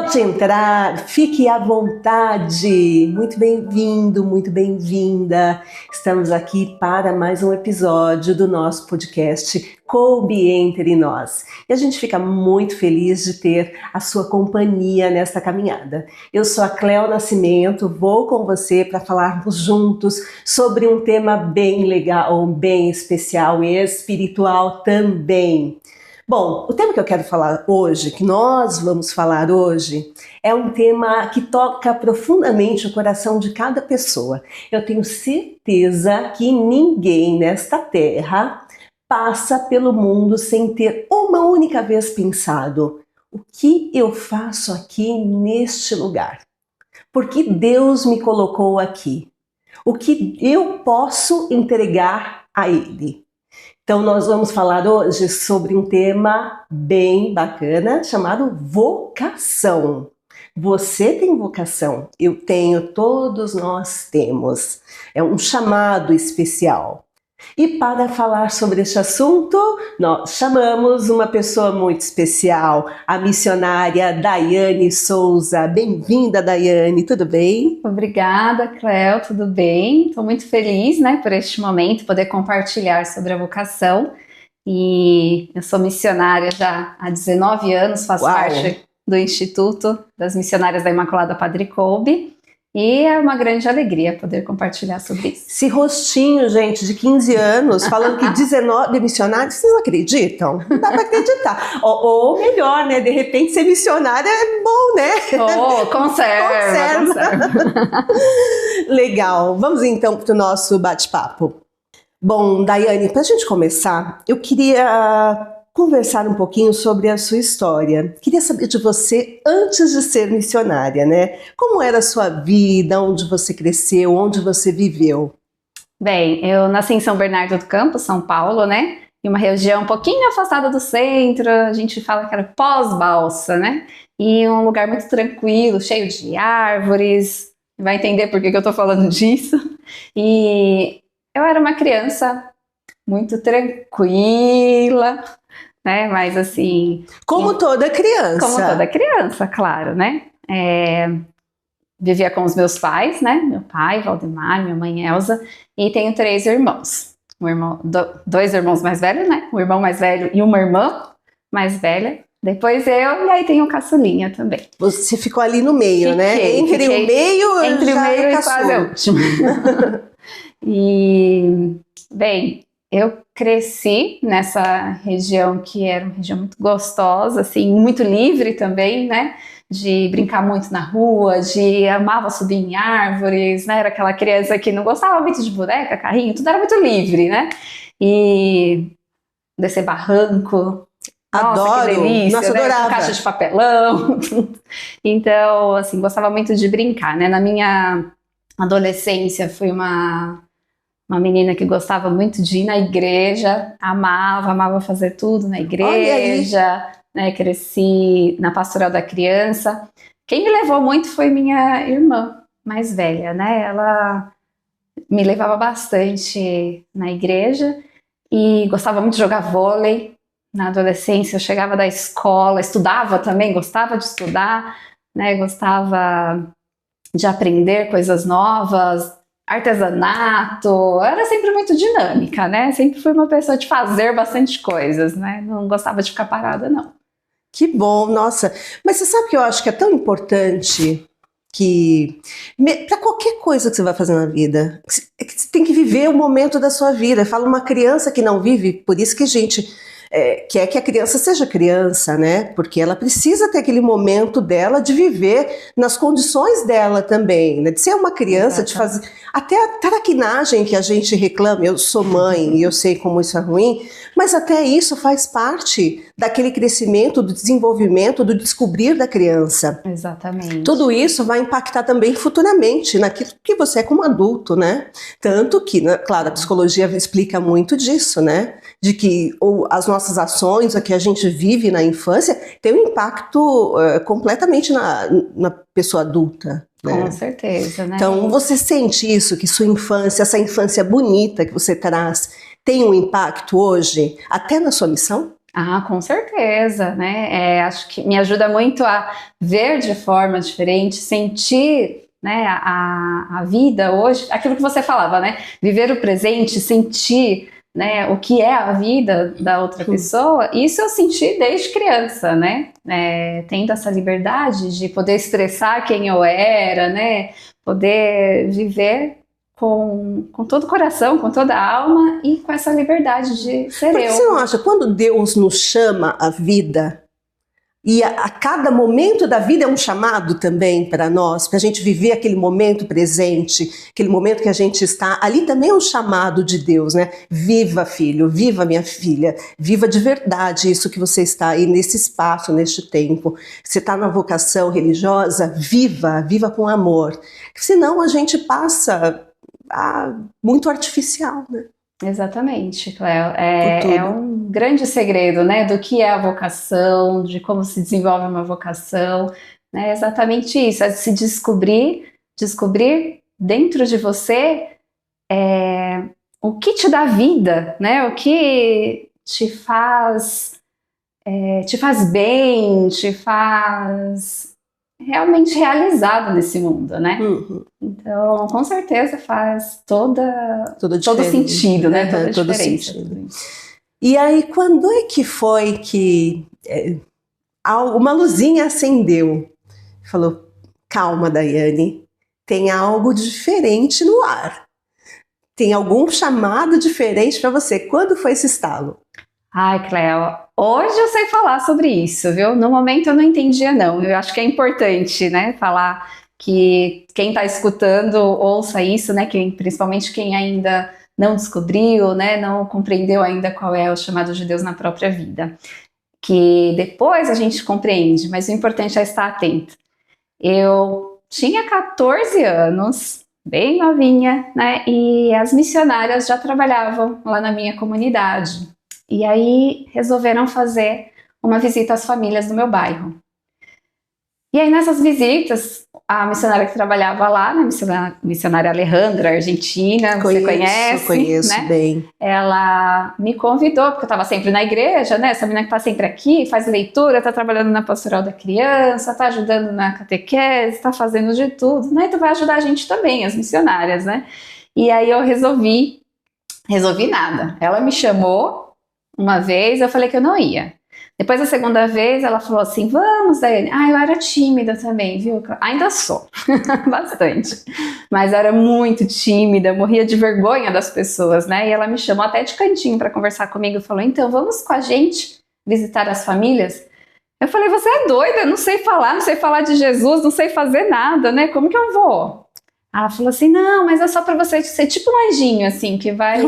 Pode entrar, fique à vontade. Muito bem-vindo, muito bem-vinda. Estamos aqui para mais um episódio do nosso podcast Coube Entre Nós. E a gente fica muito feliz de ter a sua companhia nesta caminhada. Eu sou a Cléo Nascimento, vou com você para falarmos juntos sobre um tema bem legal, bem especial e espiritual também. Bom, o tema que eu quero falar hoje, que nós vamos falar hoje, é um tema que toca profundamente o coração de cada pessoa. Eu tenho certeza que ninguém nesta terra passa pelo mundo sem ter uma única vez pensado: o que eu faço aqui neste lugar? Por que Deus me colocou aqui? O que eu posso entregar a Ele? Então nós vamos falar hoje sobre um tema bem bacana chamado vocação. Você tem vocação, eu tenho, todos nós temos. É um chamado especial. E para falar sobre este assunto, nós chamamos uma pessoa muito especial, a missionária Daiane Souza. Bem-vinda, Daiane, tudo bem? Obrigada, Cléo, tudo bem? Estou muito feliz, por este momento, poder compartilhar sobre a vocação. E eu sou missionária já há 19 anos, faço parte do Instituto das Missionárias da Imaculada Padre Kolbe. E é uma grande alegria poder compartilhar sobre isso. Esse rostinho, gente, de 15 anos, falando que 19 missionários, vocês não acreditam? Não dá para acreditar. Ou melhor, né? De repente ser missionária é bom, né? Oh, conserva. Legal. Vamos então para o nosso bate-papo. Bom, Daiane, para a gente começar, eu queria conversar um pouquinho sobre a sua história. Queria saber de você antes de ser missionária, né? Como era a sua vida, onde você cresceu, onde você viveu? Bem, eu nasci em São Bernardo do Campo, São Paulo, Em uma região um pouquinho afastada do centro, a gente fala que era pós-balsa, E um lugar muito tranquilo, cheio de árvores. Vai entender por que eu tô falando disso. E eu era uma criança muito tranquila, mas assim... Como toda criança. Como toda criança, claro, Vivia com os meus pais, Meu pai, Valdemar, minha mãe, Elza. E tenho 3 irmãos. Dois irmãos mais velhos, Um irmão mais velho e uma irmã mais velha. Depois eu, e aí tem o caçulinha também. Você ficou ali no meio, Entre o meio e quase a última. E, bem... Eu cresci nessa região que era uma região muito gostosa, assim, muito livre também, De brincar muito na rua, amava subir em árvores, Era aquela criança que não gostava muito de boneca, carrinho, tudo era muito livre, E descer barranco. Adoro! Nossa, que delícia, Nossa, adorava. Caixa de papelão. Então, assim, gostava muito de brincar, Na minha adolescência, fui uma menina que gostava muito de ir na igreja, amava fazer tudo na igreja, Cresci na pastoral da criança. Quem me levou muito foi minha irmã mais velha, Ela me levava bastante na igreja e gostava muito de jogar vôlei. Na adolescência eu chegava da escola, estudava também, gostava de estudar, Gostava de aprender coisas novas, artesanato, era sempre muito dinâmica, Sempre fui uma pessoa de fazer bastante coisas, Não gostava de ficar parada, não. Que bom, nossa. Mas você sabe que eu acho que é tão importante que, para qualquer coisa que você vai fazer na vida, você tem que viver o momento da sua vida. Fala uma criança que não vive, por isso que a gente quer que a criança seja criança, Porque ela precisa ter aquele momento dela de viver nas condições dela também, De ser uma criança, de fazer... Até a traquinagem que a gente reclama, eu sou mãe e eu sei como isso é ruim, mas até isso faz parte daquele crescimento, do desenvolvimento, do descobrir da criança. Exatamente. Tudo isso vai impactar também futuramente naquilo que você é como adulto, Tanto que, claro, a psicologia explica muito disso, De que as nossas ações, o que a gente vive na infância, tem um impacto completamente na pessoa adulta. Com certeza, Então, você sente isso, que sua infância, essa infância bonita que você traz, tem um impacto hoje, até na sua missão? Ah, com certeza, né? Acho que me ajuda muito a ver de forma diferente, sentir, né, a vida hoje, aquilo que você falava, né? Viver o presente, sentir, né, o que é a vida da outra pessoa. Isso eu senti desde criança, né? Tendo essa liberdade de poder expressar quem eu era, né? Poder viver com todo o coração, com toda a alma e com essa liberdade de ser Porque eu. você não acha, quando Deus nos chama à vida, e a cada momento da vida é um chamado também para nós, para a gente viver aquele momento presente, aquele momento que a gente está, ali também é um chamado de Deus, né? Viva, filho, viva, minha filha, viva de verdade isso que você está aí nesse espaço, neste tempo. Você está na vocação religiosa, viva, viva com amor. Senão a gente passa muito artificial, né? Exatamente, Cléo. É um grande segredo, né, do que é a vocação, de como se desenvolve uma vocação, né, exatamente isso, é se descobrir dentro de você o que te dá vida, né, o que te faz bem, te faz realmente realizado nesse mundo, né? Então, com certeza faz todo sentido, né? Toda todo diferença. Sentido. E aí, quando é que foi que uma luzinha acendeu? Falou, calma, Daiane, tem algo diferente no ar. Tem algum chamado diferente para você. Quando foi esse estalo? Ai, Cléo, hoje eu sei falar sobre isso, viu? No momento eu não entendia, não. Eu acho que é importante, né, falar que quem está escutando ouça isso, né, principalmente quem ainda não descobriu, né, não compreendeu ainda qual é o chamado de Deus na própria vida. Que depois a gente compreende, mas o importante é estar atento. Eu tinha 14 anos, bem novinha, né, e as missionárias já trabalhavam lá na minha comunidade. E aí resolveram fazer uma visita às famílias do meu bairro. E aí nessas visitas, a missionária que trabalhava lá, né, missionária Alejandra, argentina, você conhece? Conheço, né? Bem. Ela me convidou, porque eu estava sempre na igreja, né? Essa menina que está sempre aqui, faz leitura, está trabalhando na pastoral da criança, está ajudando na catequese, está fazendo de tudo, né? Então vai ajudar a gente também, as missionárias, né? E aí eu resolvi nada. Ela me chamou uma vez, eu falei que eu não ia. Depois, a segunda vez, ela falou assim, vamos, Daiane. Eu era tímida também, viu? Ainda sou, bastante. Mas era muito tímida, morria de vergonha das pessoas, né? E ela me chamou até de cantinho para conversar comigo e falou, então, vamos com a gente visitar as famílias? Eu falei, você é doida? Eu não sei falar de Jesus, não sei fazer nada, né? Como que eu vou? Ela falou assim, não, mas é só para você ser tipo um anjinho, assim, que vai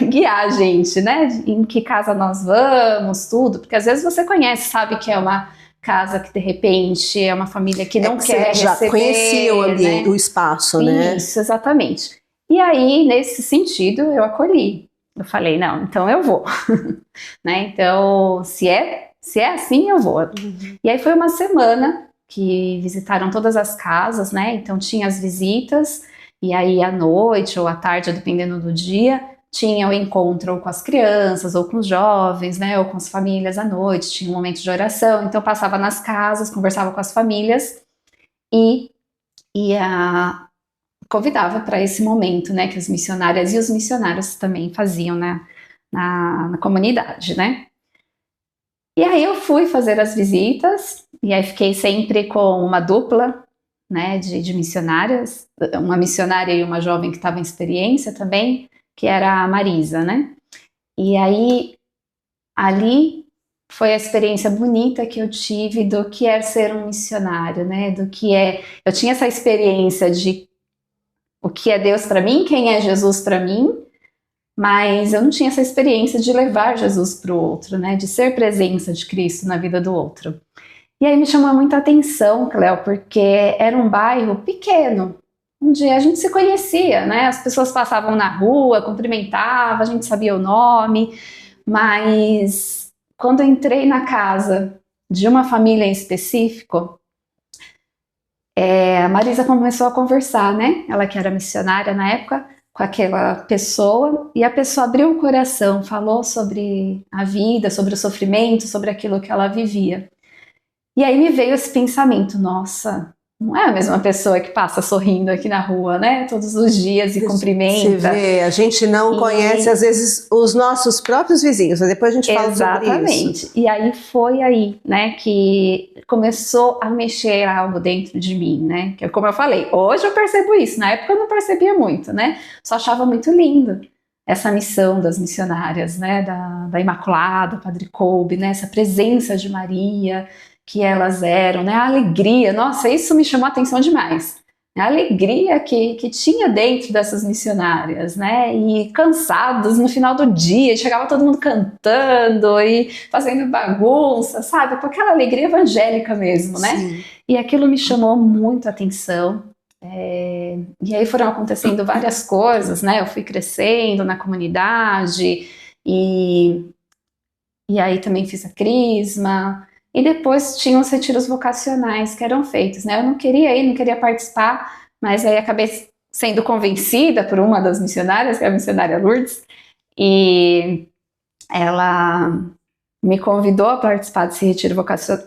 guiar a gente, né? Em que casa nós vamos, tudo. Porque às vezes você conhece, sabe que é uma casa que de repente é uma família que não quer já receber. Conhecia o ambiente, né? O espaço, né? Isso, exatamente. E aí, nesse sentido, eu acolhi. Eu falei, não, então eu vou. né? Então, se é assim, eu vou. E aí foi uma semana que visitaram todas as casas, né? Então tinha as visitas, e aí à noite ou à tarde, dependendo do dia, tinha o encontro com as crianças, ou com os jovens, né? Ou com as famílias à noite, tinha um momento de oração, então passava nas casas, conversava com as famílias e convidava para esse momento, né? Que as missionárias e os missionários também faziam na comunidade, né? E aí eu fui fazer as visitas, e aí fiquei sempre com uma dupla, né, de missionárias, uma missionária e uma jovem que estava em experiência também, que era a Marisa, né? E aí, ali foi a experiência bonita que eu tive do que é ser um missionário, né? Eu tinha essa experiência de o que é Deus para mim, quem é Jesus para mim, mas eu não tinha essa experiência de levar Jesus para o outro, né? De ser presença de Cristo na vida do outro. E aí me chamou muita atenção, Cléo, porque era um bairro pequeno, onde a gente se conhecia, né? As pessoas passavam na rua, cumprimentavam, a gente sabia o nome, mas quando eu entrei na casa de uma família em específico, a Marisa começou a conversar, né? Ela que era missionária na época, com aquela pessoa, e a pessoa abriu o coração, falou sobre a vida, sobre o sofrimento, sobre aquilo que ela vivia. E aí me veio esse pensamento, nossa, não é a mesma pessoa que passa sorrindo aqui na rua, né? Todos os dias e cumprimenta. Você vê, a gente não conhece, às vezes, os nossos próprios vizinhos, mas depois a gente fala sobre isso. Exatamente. E aí foi aí, né, que começou a mexer algo dentro de mim, né? Que, como eu falei, hoje eu percebo isso, na época eu não percebia muito, né? Só achava muito lindo essa missão das missionárias, né? Da Imaculada, Padre Kolbe, né? Essa presença de Maria que elas eram, né? A alegria, nossa, isso me chamou a atenção demais. A alegria que tinha dentro dessas missionárias, né? E cansados no final do dia, chegava todo mundo cantando e fazendo bagunça, sabe? Com aquela alegria evangélica mesmo, né? Sim. E aquilo me chamou muito a atenção. E aí foram acontecendo várias coisas, né? Eu fui crescendo na comunidade e aí também fiz a crisma. E depois tinham os retiros vocacionais que eram feitos, né? Eu não queria ir, não queria participar, mas aí acabei sendo convencida por uma das missionárias, que é a missionária Lourdes, e ela me convidou a participar desse retiro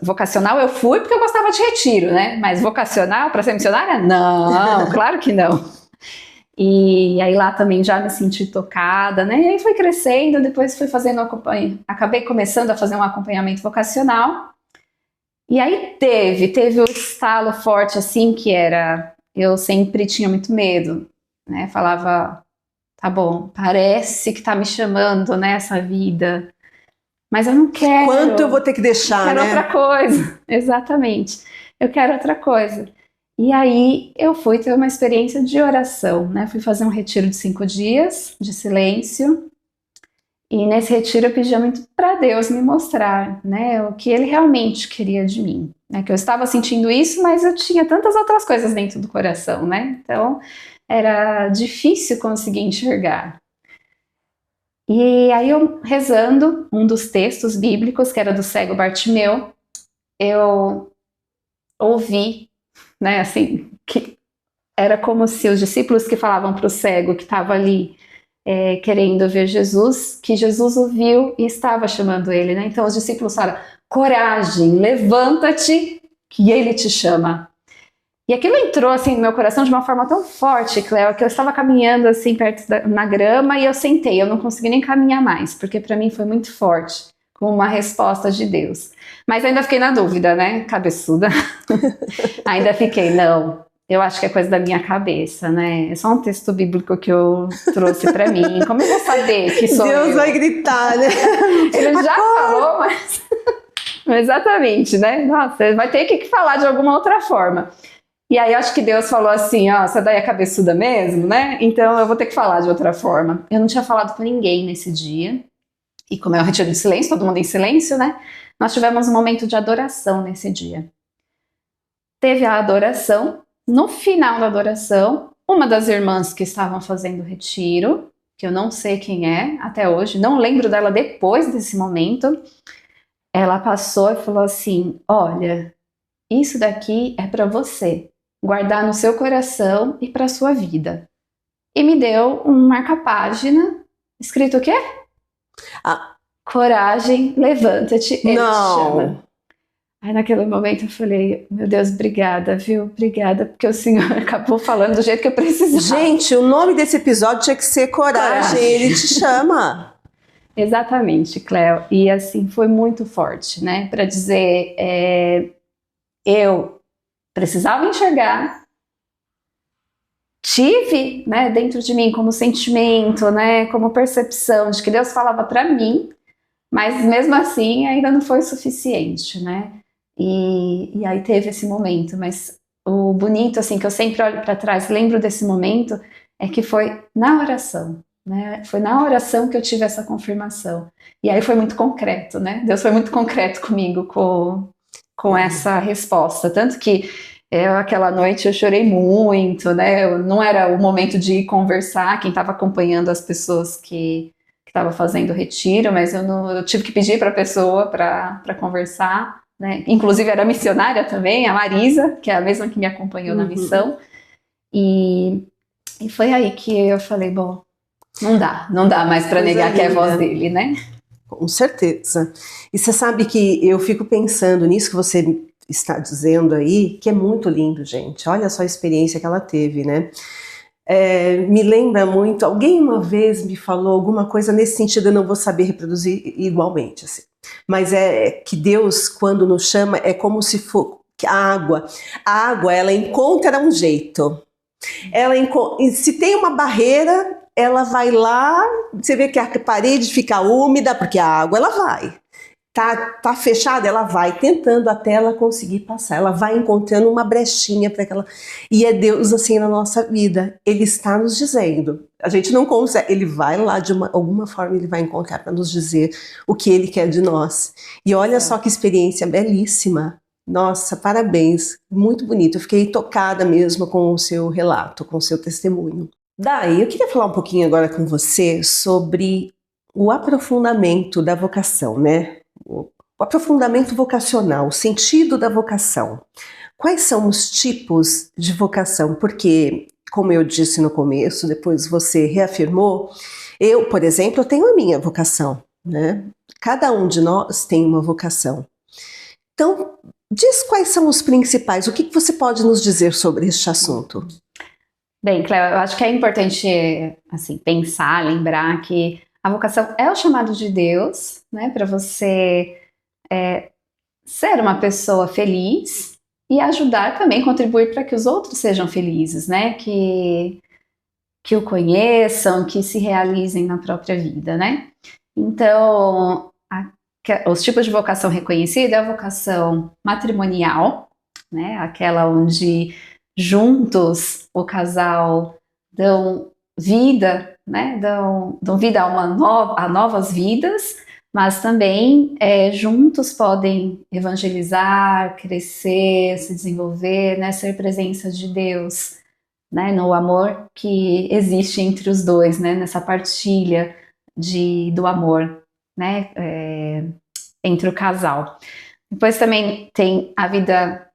vocacional. Eu fui porque eu gostava de retiro, né? Mas vocacional para ser missionária? Não, claro que não. E aí lá também já me senti tocada, né? E aí foi crescendo, depois fui fazendo acabei começando a fazer um acompanhamento vocacional. E aí teve o estalo forte, assim, que era, eu sempre tinha muito medo, né? Falava, tá bom, parece que tá me chamando, né, essa vida, mas eu não quero. Quanto eu vou ter que deixar, né? Eu quero outra coisa, exatamente. Eu quero outra coisa. E aí eu fui ter uma experiência de oração, né? Fui fazer um retiro de 5 dias, de silêncio. E nesse retiro eu pedia muito para Deus me mostrar, né, o que Ele realmente queria de mim, né, que eu estava sentindo isso, mas eu tinha tantas outras coisas dentro do coração, né, então era difícil conseguir enxergar. E aí eu rezando um dos textos bíblicos, que era do cego Bartimeu, eu ouvi, né, assim, que era como se os discípulos que falavam para o cego que estava ali querendo ver Jesus, que Jesus o viu e estava chamando ele, né? Então os discípulos falam, coragem, levanta-te, que ele te chama. E aquilo entrou assim no meu coração de uma forma tão forte, Cléo, que eu estava caminhando assim na grama e eu sentei, eu não consegui nem caminhar mais, porque para mim foi muito forte, como uma resposta de Deus. Mas ainda fiquei na dúvida, né? Cabeçuda. Ainda fiquei, não. Eu acho que é coisa da minha cabeça, né? É só um texto bíblico que eu trouxe pra mim. Como eu vou saber que sou Deus eu? vai gritar, né? Ele já falou, mas... Exatamente, né? Nossa, vai ter que falar de alguma outra forma. E aí acho que Deus falou assim, ó, essa daí é cabeçuda mesmo, né? Então eu vou ter que falar de outra forma. Eu não tinha falado com ninguém nesse dia. E como é um retiro de silêncio, todo mundo em silêncio, né? Nós tivemos um momento de adoração nesse dia. Teve a adoração. No final da adoração, uma das irmãs que estavam fazendo o retiro, que eu não sei quem é até hoje, não lembro dela depois desse momento, ela passou e falou assim, olha, isso daqui é para você, guardar no seu coração e para sua vida. E me deu um marca-página, escrito o quê? Coragem, levanta-te, ele te chama. Aí naquele momento eu falei, meu Deus, obrigada, viu? Obrigada, porque o Senhor acabou falando do jeito que eu precisava. Gente, o nome desse episódio tinha que ser Coragem, ele te chama. Exatamente, Cléo. E assim, foi muito forte, né? Para dizer, eu precisava enxergar, tive, né, dentro de mim como sentimento, né, como percepção de que Deus falava para mim, mas mesmo assim ainda não foi suficiente, né? E aí teve esse momento, mas o bonito, assim, que eu sempre olho para trás, lembro desse momento, é que foi na oração, né? Foi na oração que eu tive essa confirmação. E aí foi muito concreto, né? Deus foi muito concreto comigo com essa resposta. Tanto que aquela noite eu chorei muito, né? Não era o momento de ir conversar, quem estava acompanhando as pessoas que estava fazendo o retiro, mas eu tive que pedir para a pessoa para conversar. Né? Inclusive era missionária também, a Marisa, que é a mesma que me acompanhou na missão, e E foi aí que eu falei, bom, não dá mais para negar que é a voz dele, né? Com certeza. E você sabe que eu fico pensando nisso que você está dizendo aí, que é muito lindo, gente. Olha só a experiência que ela teve, né? Me lembra muito, alguém uma vez me falou alguma coisa nesse sentido, eu não vou saber reproduzir igualmente, assim. Mas é que Deus, quando nos chama, é como se for a água, ela encontra um jeito. Se tem uma barreira, ela vai lá, você vê que a parede fica úmida, porque a água, ela vai. Tá fechada, ela vai tentando até ela conseguir passar, ela vai encontrando uma brechinha para aquela. E é Deus assim na nossa vida, Ele está nos dizendo, a gente não consegue, Ele vai lá de alguma forma, Ele vai encontrar para nos dizer o que Ele quer de nós. E olha só que experiência belíssima, nossa, parabéns, muito bonito, eu fiquei tocada mesmo com o seu relato, com o seu testemunho. Daí, eu queria falar um pouquinho agora com você sobre o aprofundamento da vocação, né? O aprofundamento vocacional, o sentido da vocação. Quais são os tipos de vocação? Porque, como eu disse no começo, depois você reafirmou, eu, por exemplo, tenho a minha vocação, né? Cada um de nós tem uma vocação. Então, diz quais são os principais, o que você pode nos dizer sobre este assunto? Bem, Cléo, eu acho que é importante assim, pensar, lembrar que a vocação é o chamado de Deus, né, para você ser uma pessoa feliz e ajudar também, contribuir para que os outros sejam felizes, né, que o conheçam, que se realizem na própria vida, né. Então, os tipos de vocação reconhecida é a vocação matrimonial, né, aquela onde juntos o casal dão vida, né, dão vida a novas vidas, mas também juntos podem evangelizar, crescer, se desenvolver, né, ser presença de Deus, né, no amor que existe entre os dois, né, nessa partilha do amor, né, entre o casal. Depois também tem a vida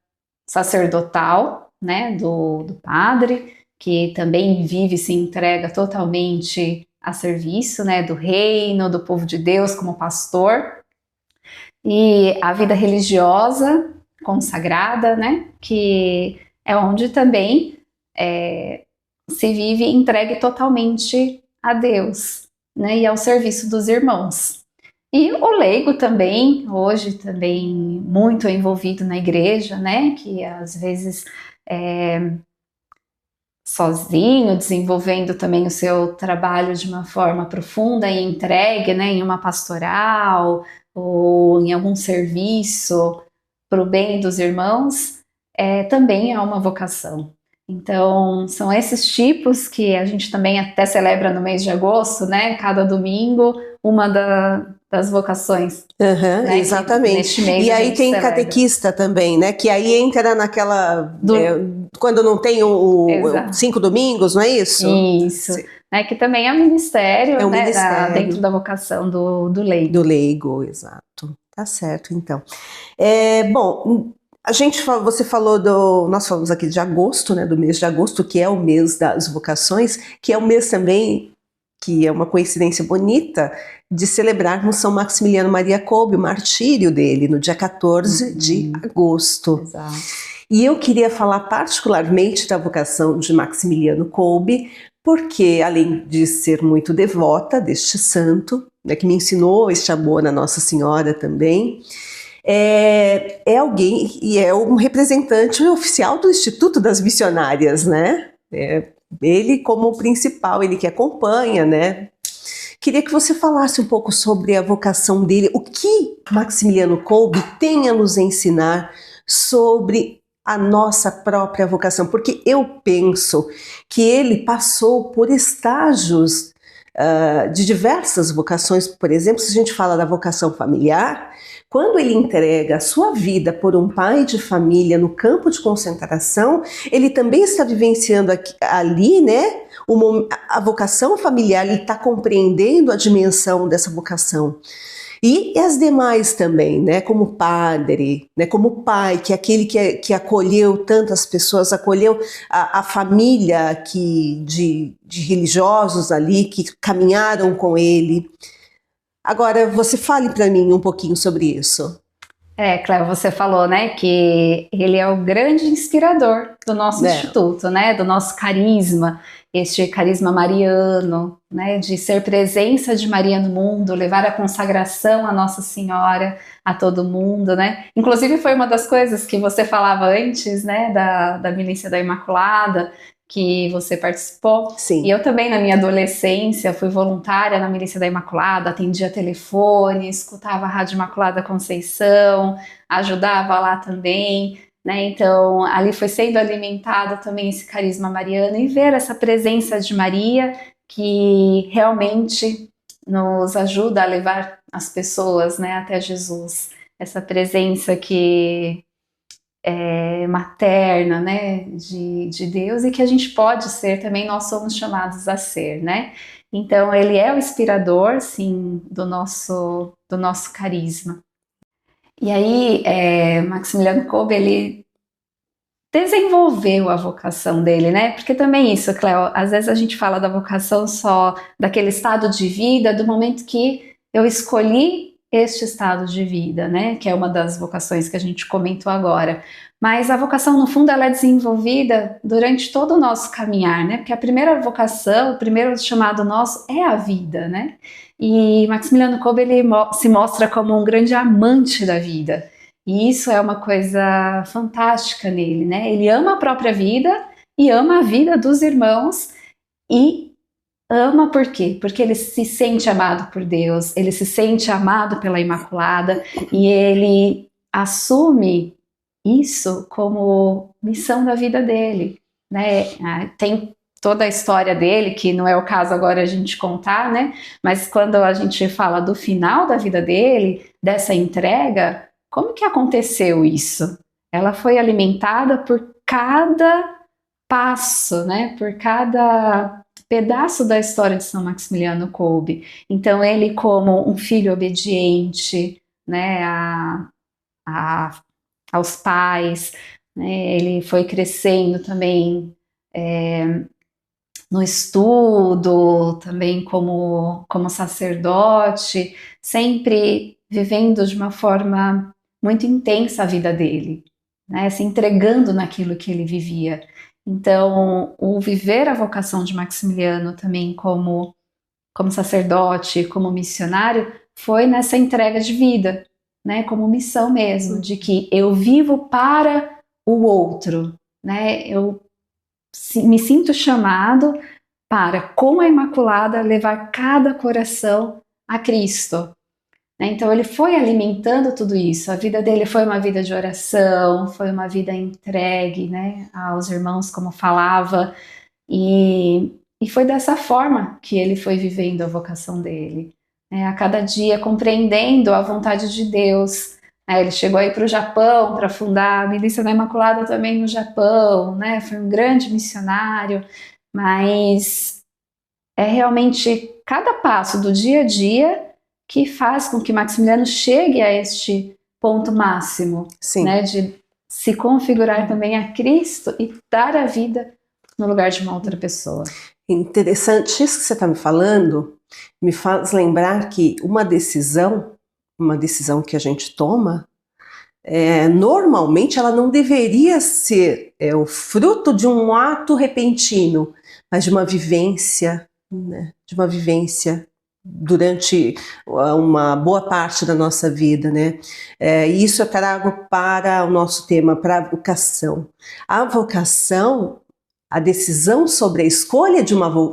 sacerdotal, né, do padre, que também vive e se entrega totalmente a serviço, né, do reino, do povo de Deus como pastor. E a vida religiosa consagrada, né, que é onde também se vive entregue totalmente a Deus, né, e ao serviço dos irmãos. E o leigo também, hoje também muito envolvido na igreja, né, que às vezes sozinho, desenvolvendo também o seu trabalho de uma forma profunda e entregue, né, em uma pastoral ou em algum serviço para o bem dos irmãos, também é uma vocação. Então, são esses tipos que a gente também até celebra no mês de agosto, né, cada domingo, uma das vocações. Né, exatamente. Neste mês e aí tem celebra. Catequista também, né? Que aí entra naquela... quando não tem o 5 domingos, não é isso? Isso. Né, que também é um ministério, né, ministério. Dentro da vocação do leigo. Do leigo, exato. Tá certo, então. Bom, você falou nós falamos aqui de agosto, né? Do mês de agosto, que é o mês das vocações, que é o mês também, que é uma coincidência bonita, de celebrarmos São Maximiliano Maria Kolbe, o martírio dele, no dia 14 de agosto. Exato. E eu queria falar particularmente da vocação de Maximiliano Kolbe, porque além de ser muito devota deste santo, né, que me ensinou este amor à Nossa Senhora também, é alguém e é um representante oficial do Instituto das Missionárias, né? Ele como principal, ele que acompanha, né? Queria que você falasse um pouco sobre a vocação dele, o que Maximiliano Kolbe tem a nos ensinar sobre a nossa própria vocação, porque eu penso que ele passou por estágios de diversas vocações. Por exemplo, se a gente fala da vocação familiar, quando ele entrega a sua vida por um pai de família no campo de concentração, ele também está vivenciando ali, né, a vocação familiar, ele está compreendendo a dimensão dessa vocação. E as demais também, né? Como padre, né? Como pai, que é aquele que acolheu tantas pessoas, acolheu a família de religiosos ali que caminharam com ele. Agora, você fale para mim um pouquinho sobre isso. Cléo, você falou, né, que ele é o grande inspirador do nosso instituto, né, do nosso carisma, este carisma mariano, né, de ser presença de Maria no mundo, levar a consagração a Nossa Senhora a todo mundo, né. Inclusive foi uma das coisas que você falava antes, né, da Milícia da Imaculada, que você participou. Sim. E eu também, na minha adolescência, fui voluntária na Milícia da Imaculada, atendia telefone, escutava a Rádio Imaculada Conceição, ajudava lá também, né? Então, ali foi sendo alimentado também esse carisma mariano e ver essa presença de Maria que realmente nos ajuda a levar as pessoas, né, até Jesus. Essa presença que materna, né, de Deus, e que a gente pode ser também, nós somos chamados a ser, né? Então ele é o inspirador, sim, do nosso carisma. E aí Maximiliano Kolbe, ele desenvolveu a vocação dele, né? Porque também isso, Cléo, às vezes a gente fala da vocação só daquele estado de vida, do momento que eu escolhi este estado de vida, né? Que é uma das vocações que a gente comentou agora. Mas a vocação, no fundo, ela é desenvolvida durante todo o nosso caminhar, né? Porque a primeira vocação, o primeiro chamado nosso é a vida, né? E Maximiliano Kolbe, ele se mostra como um grande amante da vida. E isso é uma coisa fantástica nele, né? Ele ama a própria vida e ama a vida dos irmãos e ama por quê? Porque ele se sente amado por Deus, ele se sente amado pela Imaculada e ele assume isso como missão da vida dele, né? Tem toda a história dele, que não é o caso agora a gente contar, né? Mas quando a gente fala do final da vida dele, dessa entrega, como que aconteceu isso? Ela foi alimentada por cada passo, né? Por cada pedaço da história de São Maximiliano Kolbe. Então ele, como um filho obediente, né, aos pais, né, ele foi crescendo também no estudo, também como sacerdote, sempre vivendo de uma forma muito intensa a vida dele, né, se entregando naquilo que ele vivia. Então, o viver a vocação de Maximiliano também como sacerdote, como missionário, foi nessa entrega de vida, né, como missão mesmo, de que eu vivo para o outro, né, eu me sinto chamado para, com a Imaculada, levar cada coração a Cristo. Então ele foi alimentando tudo isso, a vida dele foi uma vida de oração, foi uma vida entregue, né, aos irmãos, como falava, e foi dessa forma que ele foi vivendo a vocação dele, né, a cada dia compreendendo a vontade de Deus. Ele chegou aí para o Japão para fundar a Milícia da Imaculada também no Japão, né, foi um grande missionário, mas é realmente cada passo do dia a dia que faz com que Maximiliano chegue a este ponto máximo, né, de se configurar também a Cristo e dar a vida no lugar de uma outra pessoa. Interessante, isso que você está me falando me faz lembrar que uma decisão que a gente toma, normalmente ela não deveria ser o fruto de um ato repentino, mas de uma vivência, né, durante uma boa parte da nossa vida, né? Isso eu trago para o nosso tema, para a vocação. A vocação, a decisão sobre a escolha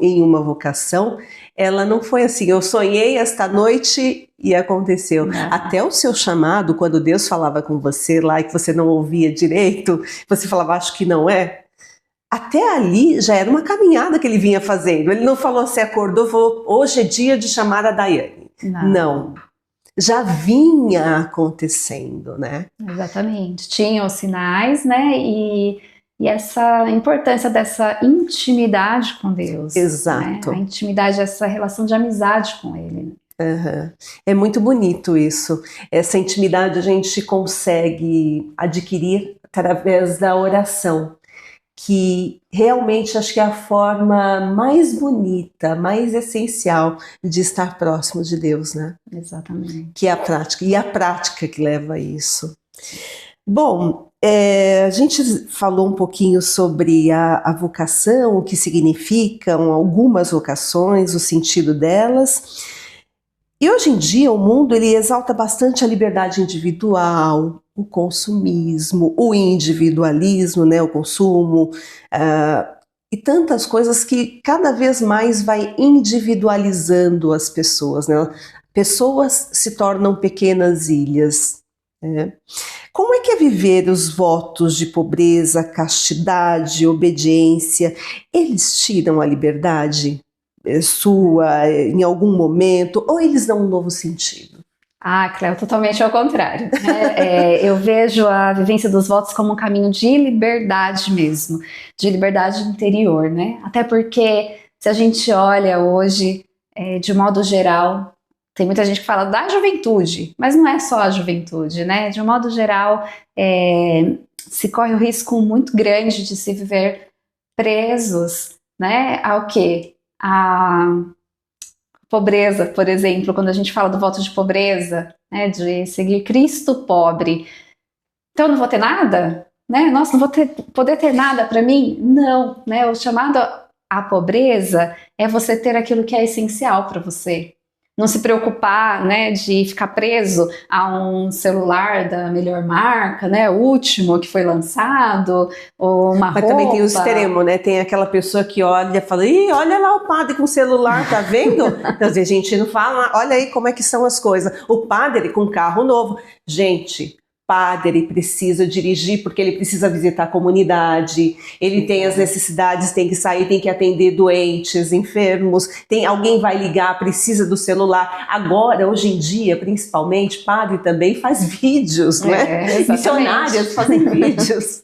em uma vocação, ela não foi assim, eu sonhei esta noite e aconteceu. Até o seu chamado, quando Deus falava com você lá e que você não ouvia direito, você falava, acho que não é. Até ali já era uma caminhada que ele vinha fazendo. Ele não falou assim, acordou, hoje é dia de chamar a Daiane. Não. Já vinha acontecendo, né? Exatamente. Tinham os sinais, né? E essa importância dessa intimidade com Deus. Exato. Né? A intimidade, essa relação de amizade com Ele. Aham. É muito bonito isso. Essa intimidade a gente consegue adquirir através da oração, que realmente acho que é a forma mais bonita, mais essencial de estar próximo de Deus, né? Exatamente. Que é a prática, e a prática que leva a isso. Bom, a gente falou um pouquinho sobre a vocação, o que significam algumas vocações, o sentido delas. E hoje em dia o mundo ele exalta bastante a liberdade individual, o consumismo, o individualismo, né, o consumo, e tantas coisas que cada vez mais vai individualizando as pessoas, né? Pessoas se tornam pequenas ilhas, né? Como é que é viver os votos de pobreza, castidade, obediência? Eles tiram a liberdade sua em algum momento, ou eles dão um novo sentido? Ah, Cléo, totalmente ao contrário, né? Eu vejo a vivência dos votos como um caminho de liberdade mesmo, de liberdade interior, né? Até porque se a gente olha hoje, de modo geral, tem muita gente que fala da juventude, mas não é só a juventude, né? De um modo geral, se corre o risco muito grande de se viver presos, né? Ao quê? A pobreza, por exemplo, quando a gente fala do voto de pobreza, né, de seguir Cristo pobre. Então eu não vou ter nada? Né? Nossa, não vou poder ter nada para mim? Não, né? O chamado à pobreza é você ter aquilo que é essencial para você. Não se preocupar, né, de ficar preso a um celular da melhor marca, né, o último que foi lançado, ou uma Mas roupa. também tem o extremo, né? Tem aquela pessoa que olha e fala, ih, olha lá o padre com o celular, tá vendo? Então, a gente não fala, olha aí como é que são as coisas. O padre com carro novo. Gente, padre precisa dirigir porque ele precisa visitar a comunidade, ele tem as necessidades, tem que sair, tem que atender doentes, enfermos, alguém vai ligar, precisa do celular. Agora, hoje em dia, principalmente, padre também faz vídeos, né? Missionárias fazem vídeos.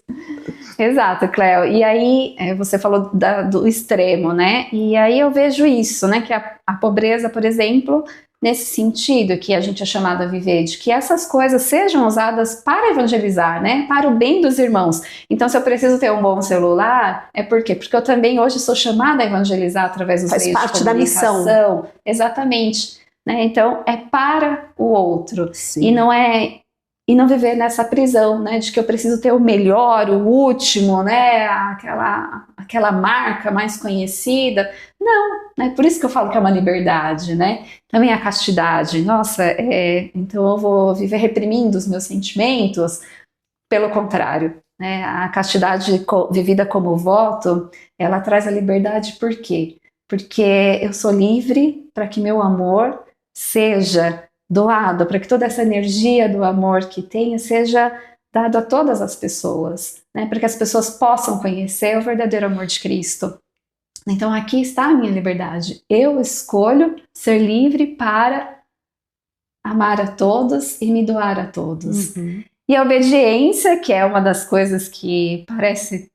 Exato, Cléo. E aí, você falou do extremo, né? E aí eu vejo isso, né? Que a pobreza, por exemplo, nesse sentido que a gente é chamado a viver, de que essas coisas sejam usadas para evangelizar, né? Para o bem dos irmãos. Então, se eu preciso ter um bom celular, é por quê? Porque eu também hoje sou chamada a evangelizar através dos meios de comunicação. Faz parte da missão. Exatamente. Né? Então, é para o outro. Sim. E não viver nessa prisão, né, de que eu preciso ter o melhor, o último, né, aquela marca mais conhecida. Não, né, por isso que eu falo que é uma liberdade, né. Também a castidade. Nossa, então eu vou viver reprimindo os meus sentimentos? Pelo contrário, né, a castidade vivida como voto, ela traz a liberdade por quê? Porque eu sou livre para que meu amor seja doado, para que toda essa energia do amor que tenho seja dado a todas as pessoas, né? Para que as pessoas possam conhecer o verdadeiro amor de Cristo. Então aqui está a minha liberdade. Eu escolho ser livre para amar a todos e me doar a todos. Uhum. E a obediência, que é uma das coisas que parece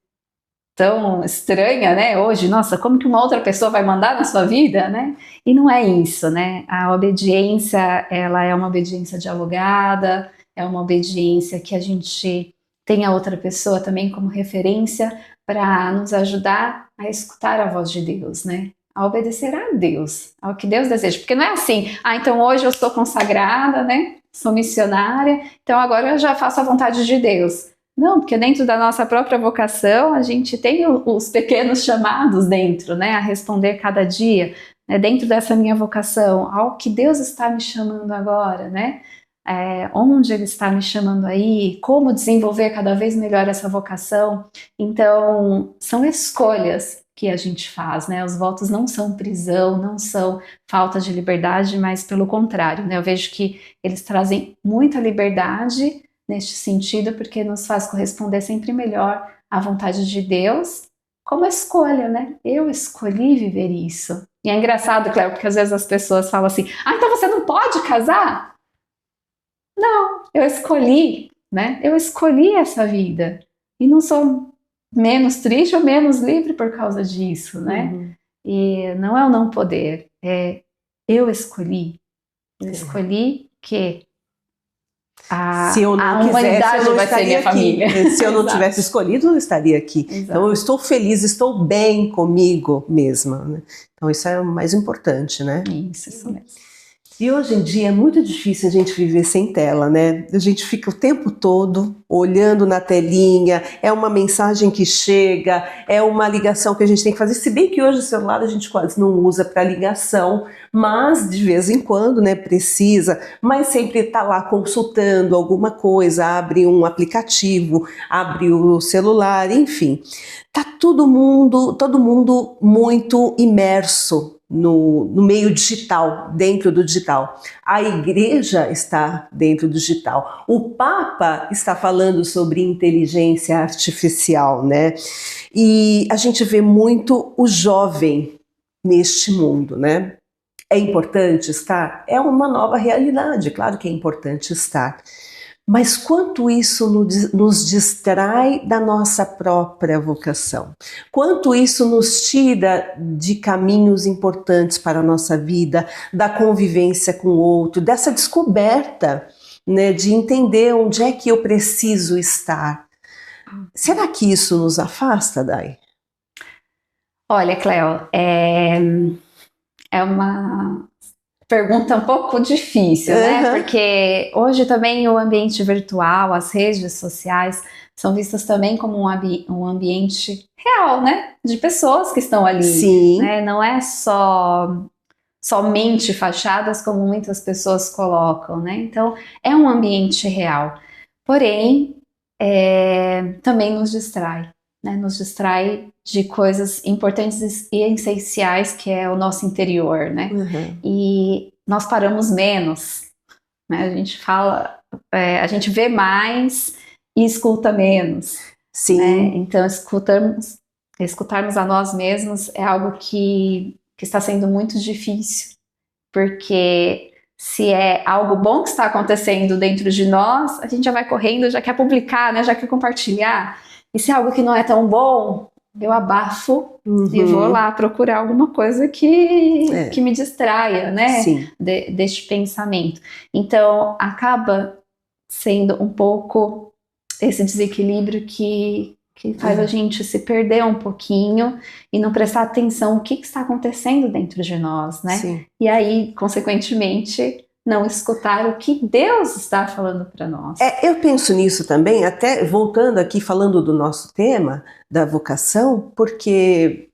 tão estranha, né, hoje, nossa, como que uma outra pessoa vai mandar na sua vida, né? E não é isso, né? A obediência, ela é uma obediência dialogada, é uma obediência que a gente tem a outra pessoa também como referência para nos ajudar a escutar a voz de Deus, né? A obedecer a Deus, ao que Deus deseja. Porque não é assim, então hoje eu sou consagrada, né? Sou missionária, então agora eu já faço a vontade de Deus. Não, porque dentro da nossa própria vocação, a gente tem os pequenos chamados dentro, né, a responder cada dia, né, dentro dessa minha vocação, ao que Deus está me chamando agora, né, onde Ele está me chamando aí, como desenvolver cada vez melhor essa vocação. Então, são escolhas que a gente faz, né, os votos não são prisão, não são falta de liberdade, mas pelo contrário, né, eu vejo que eles trazem muita liberdade neste sentido, porque nos faz corresponder sempre melhor à vontade de Deus, como escolha, né? Eu escolhi viver isso. E é engraçado, Cléo, porque às vezes as pessoas falam assim, então você não pode casar? Não, eu escolhi, né? Eu escolhi essa vida. E não sou menos triste ou menos livre por causa disso, né? Uhum. E não é o não poder, é eu escolhi. Eu escolhi que se eu não a quisesse, humanidade eu não vai ser estaria minha aqui. família. Se eu não Exato. tivesse escolhido, eu não estaria aqui. Exato. Então eu estou feliz, estou bem comigo mesma, né? Então isso é o mais importante, né? Isso mesmo. E hoje em dia é muito difícil a gente viver sem tela, né? A gente fica o tempo todo olhando na telinha, é uma mensagem que chega, é uma ligação que a gente tem que fazer, se bem que hoje o celular a gente quase não usa para ligação, mas de vez em quando, né, precisa, mas sempre está lá consultando alguma coisa, abre um aplicativo, abre o celular, enfim. Tá todo mundo muito imerso no meio digital, dentro do digital. A igreja está dentro do digital. O Papa está falando sobre inteligência artificial, né? E a gente vê muito o jovem neste mundo, né? É importante estar? É uma nova realidade, claro que é importante estar. Mas quanto isso nos distrai da nossa própria vocação? Quanto isso nos tira de caminhos importantes para a nossa vida, da convivência com o outro, dessa descoberta, né, de entender onde é que eu preciso estar? Será que isso nos afasta, Dai? Olha, Cleo, é uma pergunta um pouco difícil, né? Porque hoje também o ambiente virtual, as redes sociais, são vistas também como um ambiente real, né? De pessoas que estão ali. Sim. Né? Não é somente fachadas, como muitas pessoas colocam, né? Então, é um ambiente real. Porém, também nos distrai. Né, nos distrai de coisas importantes e essenciais, que é o nosso interior, né? E nós paramos menos, né? A gente fala, a gente vê mais e escuta menos. Sim. Né? Então, escutarmos a nós mesmos é algo que está sendo muito difícil, porque se é algo bom que está acontecendo dentro de nós, a gente já vai correndo, já quer publicar, né? Já quer compartilhar. E se é algo que não é tão bom, eu abafo e vou lá procurar alguma coisa que me distraia, né? Deste pensamento. Então, acaba sendo um pouco esse desequilíbrio que faz a gente se perder um pouquinho e não prestar atenção no que está acontecendo dentro de nós, né? Sim. E aí, consequentemente, não escutar o que Deus está falando para nós. Eu penso nisso também, até voltando aqui falando do nosso tema, da vocação, porque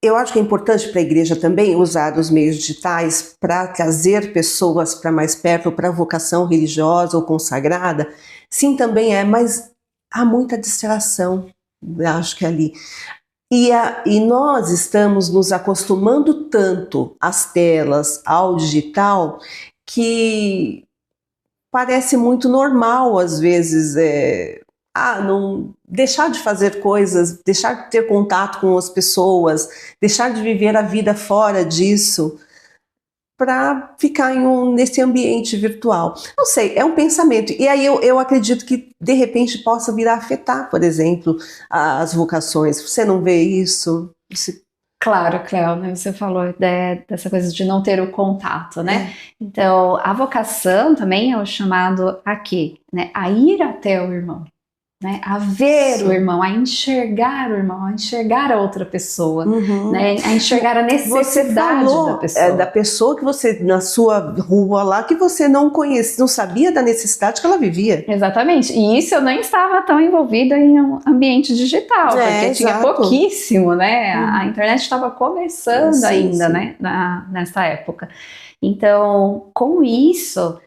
eu acho que é importante para a igreja também usar os meios digitais para trazer pessoas para mais perto, para a vocação religiosa ou consagrada. Sim, também mas há muita distração, acho que ali. E nós estamos nos acostumando tanto às telas, ao digital, que parece muito normal, às vezes, não deixar de fazer coisas, deixar de ter contato com as pessoas, deixar de viver a vida fora disso, para ficar nesse ambiente virtual. Não sei, é um pensamento. E aí eu acredito que, de repente, possa vir a afetar, por exemplo, as vocações. Você não vê isso? Claro, Cleo, né? Você falou dessa coisa de não ter o contato, né? Então, a vocação também é o chamado a quê? Né? A ir até o irmão. Né, a ver o irmão, a enxergar o irmão, a enxergar a outra pessoa, né, a enxergar a necessidade da pessoa. Da pessoa que você, na sua rua lá, que você não conhecia, não sabia da necessidade que ela vivia. Exatamente, e isso eu nem estava tão envolvida em um ambiente digital, porque tinha pouquíssimo, né, a internet estava começando ainda, né, nessa época. Então, com isso,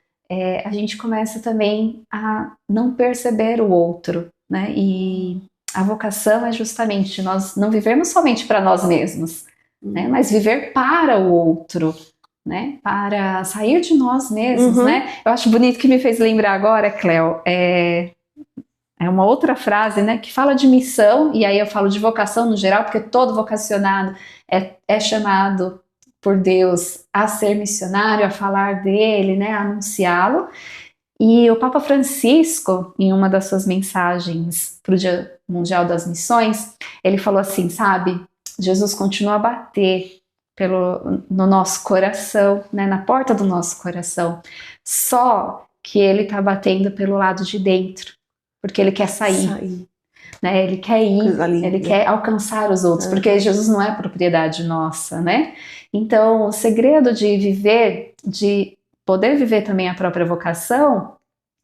a gente começa também a não perceber o outro, né? E a vocação é justamente nós não vivermos somente para nós mesmos, né? Mas viver para o outro, né? Para sair de nós mesmos, né? Eu acho bonito que me fez lembrar agora, Cleo, é uma outra frase, né? Que fala de missão, e aí eu falo de vocação no geral, porque todo vocacionado é chamado por Deus a ser missionário, a falar dele, né, a anunciá-lo. E o Papa Francisco, em uma das suas mensagens para o Dia Mundial das Missões, ele falou assim, sabe, Jesus continua a bater no nosso coração, né, na porta do nosso coração. Só que ele está batendo pelo lado de dentro, porque ele quer sair. Né? Ele quer ir, ele quer alcançar os outros, porque Jesus não é propriedade nossa, né? Então, o segredo de viver, de poder viver também a própria vocação,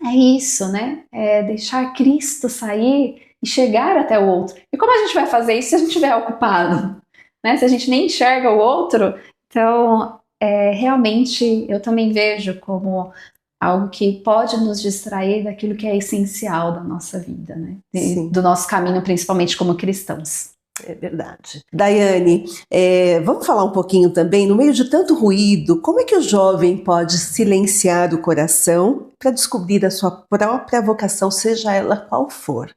é isso, né? É deixar Cristo sair e chegar até o outro. E como a gente vai fazer isso se a gente estiver ocupado? Né? Se a gente nem enxerga o outro, então, realmente, eu também vejo como algo que pode nos distrair daquilo que é essencial da nossa vida, né? Do nosso caminho, principalmente como cristãos. É verdade. Daiane, vamos falar um pouquinho também, no meio de tanto ruído, como é que o jovem pode silenciar o coração para descobrir a sua própria vocação, seja ela qual for?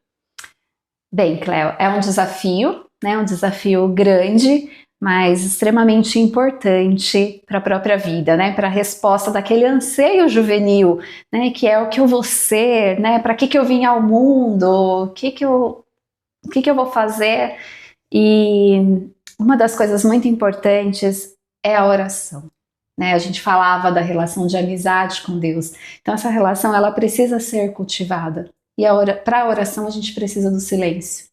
Bem, Cléo, é um desafio, né? Um desafio grande, mas extremamente importante para a própria vida, né? Para a resposta daquele anseio juvenil, né? Que é o que eu vou ser, né? Para que eu vim ao mundo? O que eu vou fazer? E uma das coisas muito importantes é a oração, né? A gente falava da relação de amizade com Deus. Então essa relação ela precisa ser cultivada. E para a oração a gente precisa do silêncio.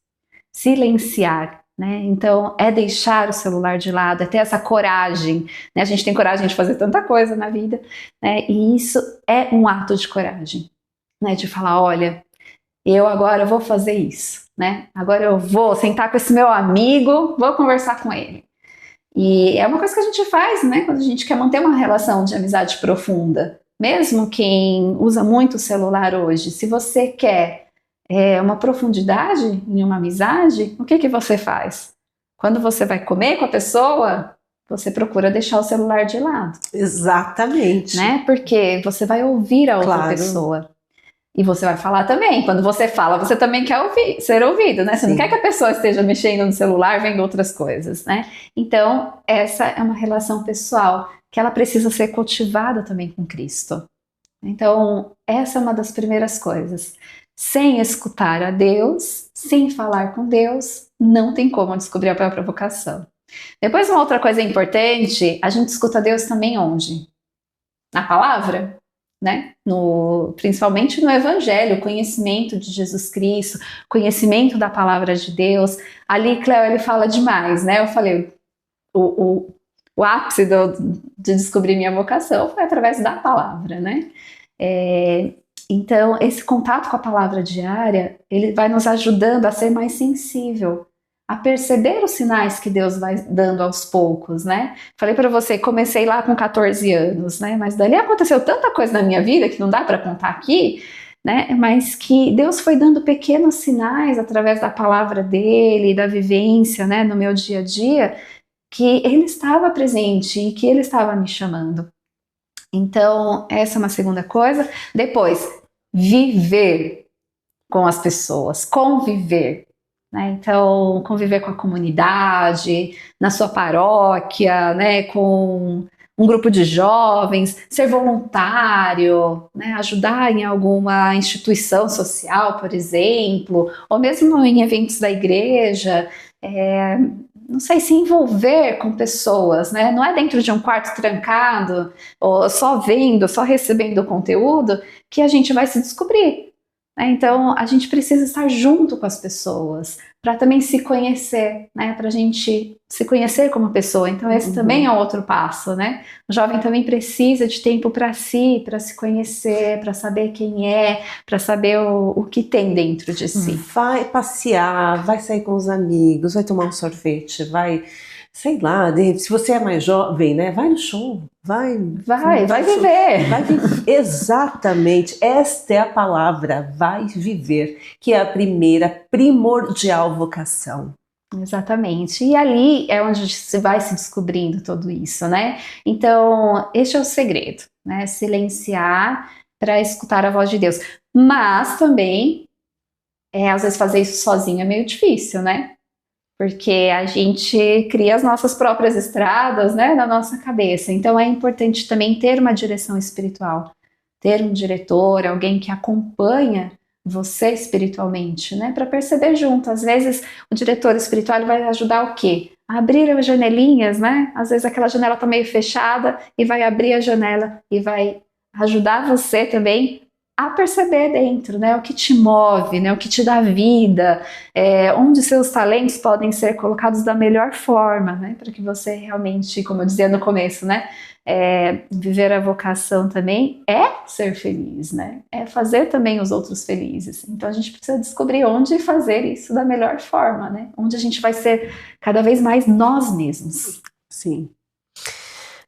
Silenciar. Né? Então é deixar o celular de lado, é ter essa coragem, né? A gente tem coragem de fazer tanta coisa na vida, né? E isso é um ato de coragem, né? De falar, olha, eu agora vou fazer isso, né? Agora eu vou sentar com esse meu amigo, vou conversar com ele. E é uma coisa que a gente faz, né? Quando a gente quer manter uma relação de amizade profunda, mesmo quem usa muito o celular hoje, se você quer uma profundidade em uma amizade, o que você faz? Quando você vai comer com a pessoa, você procura deixar o celular de lado. Exatamente. Né? Porque você vai ouvir a outra pessoa. E você vai falar também. Quando você fala, você também quer ser ouvido, né? Você não quer que a pessoa esteja mexendo no celular, vendo outras coisas, né? Então, essa é uma relação pessoal que ela precisa ser cultivada também com Cristo. Então, essa é uma das primeiras coisas. Sem escutar a Deus, sem falar com Deus, não tem como descobrir a própria vocação. Depois, uma outra coisa importante, a gente escuta Deus também onde? Na palavra, né? Principalmente no Evangelho, conhecimento de Jesus Cristo, conhecimento da palavra de Deus. Ali, Cléo, ele fala demais, né? Eu falei, o ápice de descobrir minha vocação foi através da palavra, né? Então, esse contato com a palavra diária, ele vai nos ajudando a ser mais sensível, a perceber os sinais que Deus vai dando aos poucos, né? Falei para você, comecei lá com 14 anos, né? Mas dali aconteceu tanta coisa na minha vida que não dá para contar aqui, né? Mas que Deus foi dando pequenos sinais através da palavra dele, da vivência, né? No meu dia a dia, que ele estava presente e que ele estava me chamando. Então, essa é uma segunda coisa. Depois, viver com as pessoas, conviver. Né? Então, conviver com a comunidade, na sua paróquia, né? Com um grupo de jovens, ser voluntário, né? Ajudar em alguma instituição social, por exemplo, ou mesmo em eventos da igreja, não sei, se envolver com pessoas, né? Não é dentro de um quarto trancado, ou só vendo, só recebendo o conteúdo, que a gente vai se descobrir. Né? Então, a gente precisa estar junto com as pessoas, para também se conhecer, né? Para a gente se conhecer como pessoa. Então, esse também é outro passo, né? O jovem também precisa de tempo para si, para se conhecer, para saber quem é, para saber o que tem dentro de si. Vai passear, vai sair com os amigos, vai tomar um sorvete, vai, sei lá, se você é mais jovem, né? Vai no show, vai viver. Vai viver. Exatamente, esta é a palavra, vai viver, que é a primeira primordial vocação. Exatamente, e ali é onde se vai se descobrindo tudo isso, né? Então, este é o segredo, né? Silenciar para escutar a voz de Deus. Mas também, às vezes fazer isso sozinho é meio difícil, né? Porque a gente cria as nossas próprias estradas, né, na nossa cabeça. Então é importante também ter uma direção espiritual, ter um diretor, alguém que acompanha você espiritualmente, né? Para perceber junto. Às vezes o diretor espiritual ele vai ajudar o quê? A abrir as janelinhas, né? Às vezes aquela janela está meio fechada e vai abrir a janela e vai ajudar você também a perceber dentro, né? O que te move, né? O que te dá vida, onde seus talentos podem ser colocados da melhor forma, né? Para que você realmente, como eu dizia no começo, né? Viver a vocação também é ser feliz, né? É fazer também os outros felizes. Então a gente precisa descobrir onde fazer isso da melhor forma, né? Onde a gente vai ser cada vez mais nós mesmos. Sim.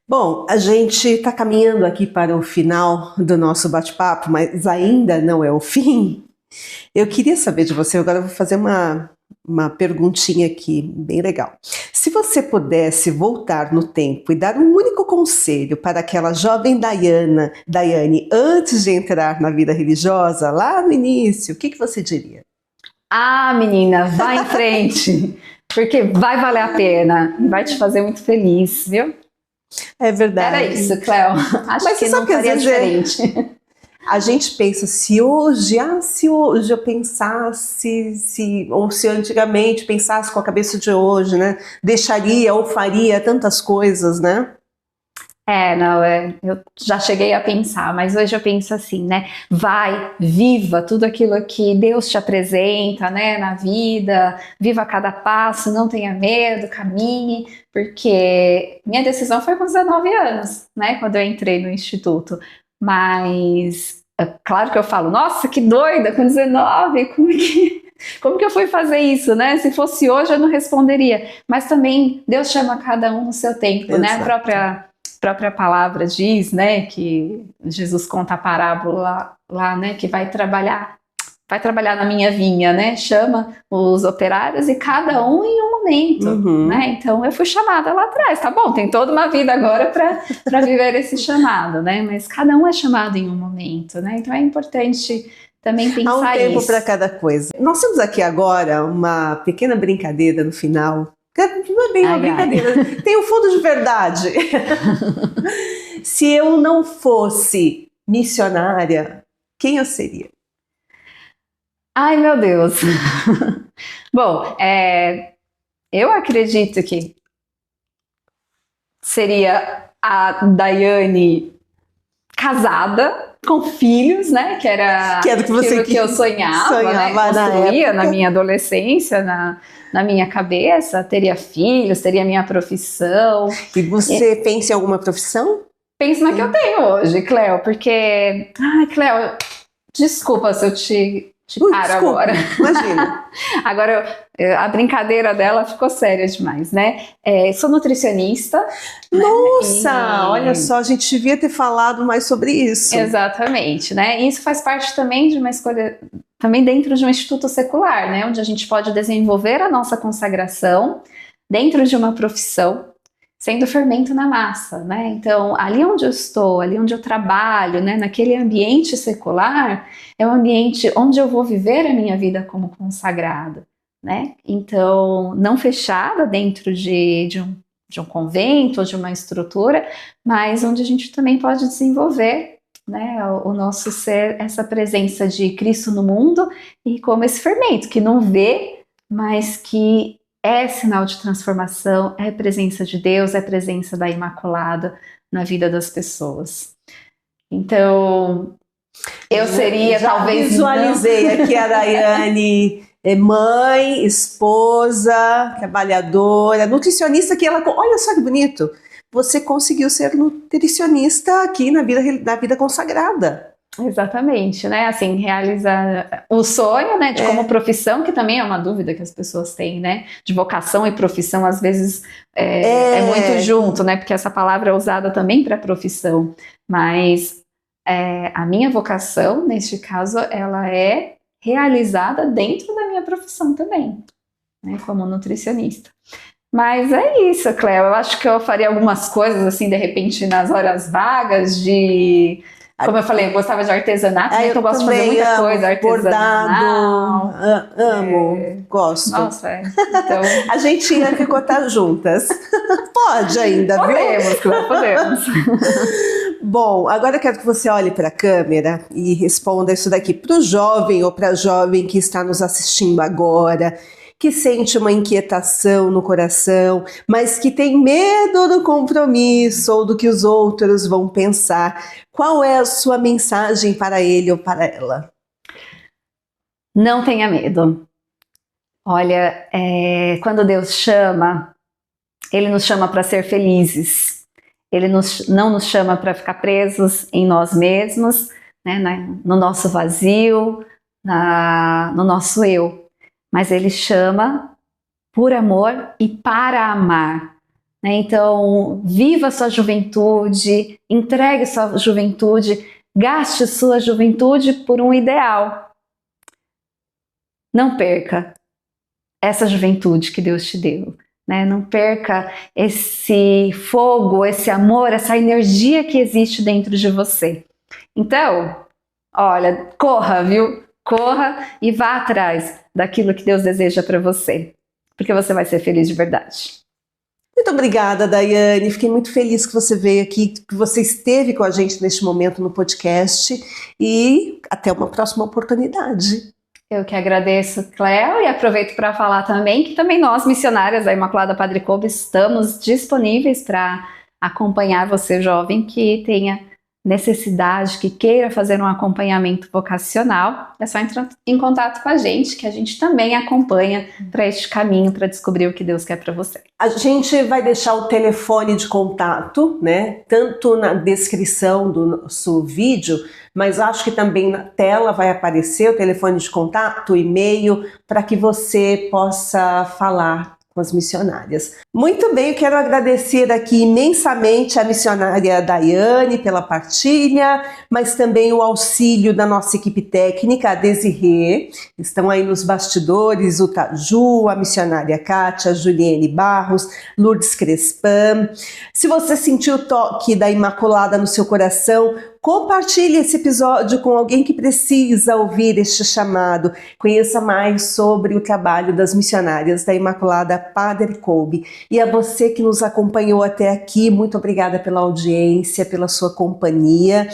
Bom, a gente está caminhando aqui para o final do nosso bate-papo, mas ainda não é o fim. Eu queria saber de você, agora eu vou fazer uma perguntinha aqui, bem legal. Se você pudesse voltar no tempo e dar um único conselho para aquela jovem Daiane, antes de entrar na vida religiosa, lá no início, o que você diria? Ah, menina, vai em frente, porque vai valer a pena e vai te fazer muito feliz, viu? É verdade. Era isso, Cléo. Acho Mas que não faria diferente. A gente pensa, se hoje eu pensasse, ou se antigamente pensasse com a cabeça de hoje, né? Deixaria ou faria tantas coisas, né? Eu já cheguei a pensar, mas hoje eu penso assim, né? Vai, viva tudo aquilo que Deus te apresenta, né? Na vida, viva cada passo, não tenha medo, caminhe, porque minha decisão foi com 19 anos, né? Quando eu entrei no instituto. Mas, claro que eu falo, nossa, que doida, com 19, como que eu fui fazer isso, né? Se fosse hoje eu não responderia. Mas também Deus chama cada um no seu tempo, Exato. né? A própria palavra diz, né, que Jesus conta a parábola lá, né, que vai trabalhar na minha vinha, né, chama os operários e cada um em um momento, né, então eu fui chamada lá atrás, tá bom, tem toda uma vida agora para viver esse chamado, né, mas cada um é chamado em um momento, né, então é importante também pensar isso. Há um tempo para cada coisa. Nós temos aqui agora uma pequena brincadeira no final. Não é bem uma brincadeira, tem um fundo de verdade. Se eu não fosse missionária, quem eu seria? Ai, meu Deus. Bom, eu acredito que seria a Daiane casada, com filhos, né? Que era aquilo que eu sonhava, né? Construía na minha adolescência, na minha cabeça. Teria filhos, teria minha profissão. E você pensa em alguma profissão? Penso na que eu tenho hoje, Cléo, porque... Ai, Cléo, desculpa se eu te paro agora. Imagina. Agora, a brincadeira dela ficou séria demais, né? Sou nutricionista. Nossa, olha só, a gente devia ter falado mais sobre isso. Exatamente, né? E isso faz parte também de uma escolha, também dentro de um instituto secular, né? Onde a gente pode desenvolver a nossa consagração dentro de uma profissão, sendo fermento na massa, né? Então, ali onde eu estou, ali onde eu trabalho, né? Naquele ambiente secular, é um ambiente onde eu vou viver a minha vida como consagrada, né? Então, não fechada dentro de um convento ou de uma estrutura, mas onde a gente também pode desenvolver, né, o nosso ser, essa presença de Cristo no mundo e como esse fermento que não vê, mas que é sinal de transformação, é presença de Deus, é presença da Imaculada na vida das pessoas. Então, eu seria talvez... Visualizei aqui a Daiane, mãe, esposa, trabalhadora, nutricionista, que ela... Olha só que bonito! Você conseguiu ser nutricionista aqui na vida consagrada. Exatamente, né? Assim, realizar o sonho, né? De como profissão, que também é uma dúvida que as pessoas têm, né? De vocação e profissão, às vezes é muito junto, né? Porque essa palavra é usada também para profissão. Mas a minha vocação, neste caso, ela é realizada dentro da minha profissão também, né? Como nutricionista. Mas é isso, Cléo. Eu acho que eu faria algumas coisas, assim, de repente, nas horas vagas de... Como eu falei, eu gostava de artesanato, né? Então eu gosto de fazer muita coisa, artesanal. Bordado, amo, gosto. Nossa, então... A gente ia picotar juntas. Pode ainda, podemos, viu? Podemos. Bom, agora eu quero que você olhe para a câmera e responda isso daqui para o jovem ou para a jovem que está nos assistindo agora, que sente uma inquietação no coração, mas que tem medo do compromisso ou do que os outros vão pensar. Qual é a sua mensagem para ele ou para ela? Não tenha medo. Olha, quando Deus chama, Ele nos chama para ser felizes. Ele não nos chama para ficar presos em nós mesmos, né, no nosso vazio, no nosso eu. Mas Ele chama por amor e para amar. Né? Então, viva sua juventude, entregue sua juventude, gaste sua juventude por um ideal. Não perca essa juventude que Deus te deu. Né? Não perca esse fogo, esse amor, essa energia que existe dentro de você. Então, olha, corra, viu? Corra e vá atrás daquilo que Deus deseja para você, porque você vai ser feliz de verdade. Muito obrigada, Daiane. Fiquei muito feliz que você veio aqui, que você esteve com a gente neste momento no podcast e até uma próxima oportunidade. Eu que agradeço, Cléo, e aproveito para falar também que também nós, missionárias da Imaculada Padre Kolbe, estamos disponíveis para acompanhar você, jovem, que tenha necessidade, que queira fazer um acompanhamento vocacional. É só entrar em contato com a gente, que a gente também acompanha para este caminho, para descobrir o que Deus quer para você. A gente vai deixar o telefone de contato, né, tanto na descrição do nosso vídeo, mas acho que também na tela vai aparecer o telefone de contato, o e-mail, para que você possa falar com as missionárias. Muito bem, eu quero agradecer aqui imensamente a missionária Daiane pela partilha, mas também o auxílio da nossa equipe técnica, a Desirê, estão aí nos bastidores, o Taju, a missionária Kátia, a Juliene Barros, Lourdes Crespan. Se você sentiu o toque da Imaculada no seu coração, compartilhe esse episódio com alguém que precisa ouvir este chamado. Conheça mais sobre o trabalho das missionárias da Imaculada Padre Kolbe. E a você que nos acompanhou até aqui, muito obrigada pela audiência, pela sua companhia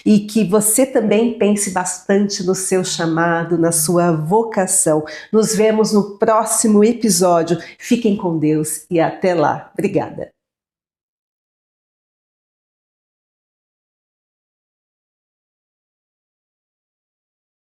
e que você também pense bastante no seu chamado, na sua vocação. Nos vemos no próximo episódio. Fiquem com Deus e até lá. Obrigada.